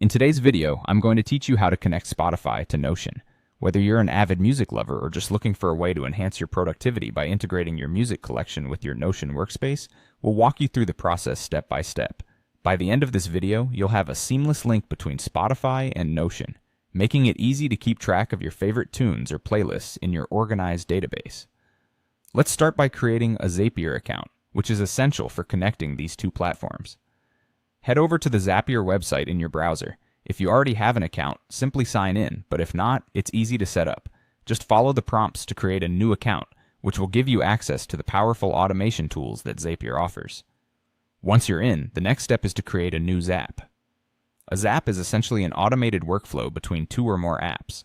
In today's video, I'm going to teach you how to connect Spotify to Notion. Whether you're an avid music lover or just looking for a way to enhance your productivity by integrating your music collection with your Notion workspace, we'll walk you through the process step by step. By the end of this video, you'll have a seamless link between Spotify and Notion, making it easy to keep track of your favorite tunes or playlists in your organized database. Let's start by creating a Zapier account, which is essential for connecting these two platforms. Head over to the Zapier website in your browser. If you already have an account, simply sign in, but if not, it's easy to set up. Just follow the prompts to create a new account, which will give you access to the powerful automation tools that Zapier offers. Once you're in, the next step is to create a new Zap. A Zap is essentially an automated workflow between two or more apps.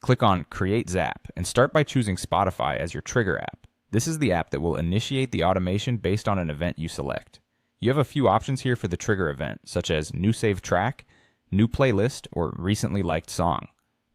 Click on Create Zap and start by choosing Spotify as your trigger app. This is the app that will initiate the automation based on an event you select. You have a few options here for the trigger event, such as New Saved Track, New Playlist, or Recently Liked Song.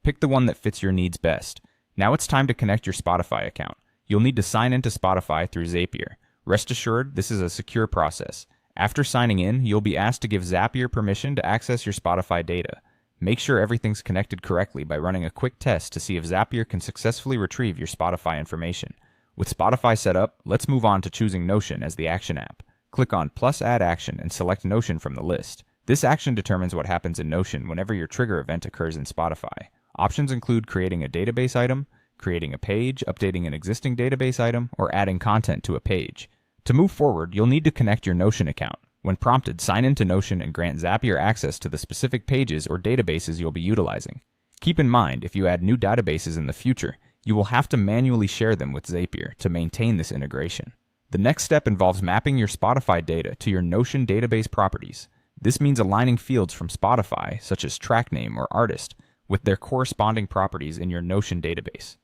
Pick the one that fits your needs best. Now it's time to connect your Spotify account. You'll need to sign into Spotify through Zapier. Rest assured, this is a secure process. After signing in, you'll be asked to give Zapier permission to access your Spotify data. Make sure everything's connected correctly by running a quick test to see if Zapier can successfully retrieve your Spotify information. With Spotify set up, let's move on to choosing Notion as the action app. Click on Plus Add Action and select Notion from the list. This action determines what happens in Notion whenever your trigger event occurs in Spotify. Options include creating a database item, creating a page, updating an existing database item, or adding content to a page. To move forward, you'll need to connect your Notion account. When prompted, sign into Notion and grant Zapier access to the specific pages or databases you'll be utilizing. Keep in mind, if you add new databases in the future, you will have to manually share them with Zapier to maintain this integration. The next step involves mapping your Spotify data to your Notion database properties. This means aligning fields from Spotify, such as track name or artist, with their corresponding properties in your Notion database,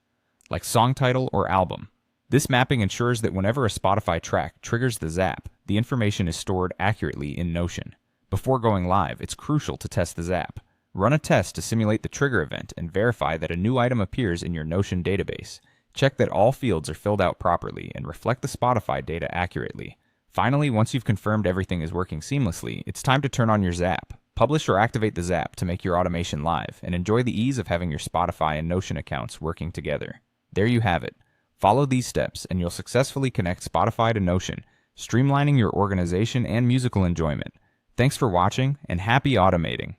like song title or album. This mapping ensures that whenever a Spotify track triggers the Zap, the information is stored accurately in Notion. Before going live, it's crucial to test the Zap. Run a test to simulate the trigger event and verify that a new item appears in your Notion database. Check that all fields are filled out properly and reflect the Spotify data accurately. Finally, once you've confirmed everything is working seamlessly, it's time to turn on your Zap. Publish or activate the Zap to make your automation live, and enjoy the ease of having your Spotify and Notion accounts working together. There you have it. Follow these steps and you'll successfully connect Spotify to Notion, streamlining your organization and musical enjoyment. Thanks for watching, and happy automating!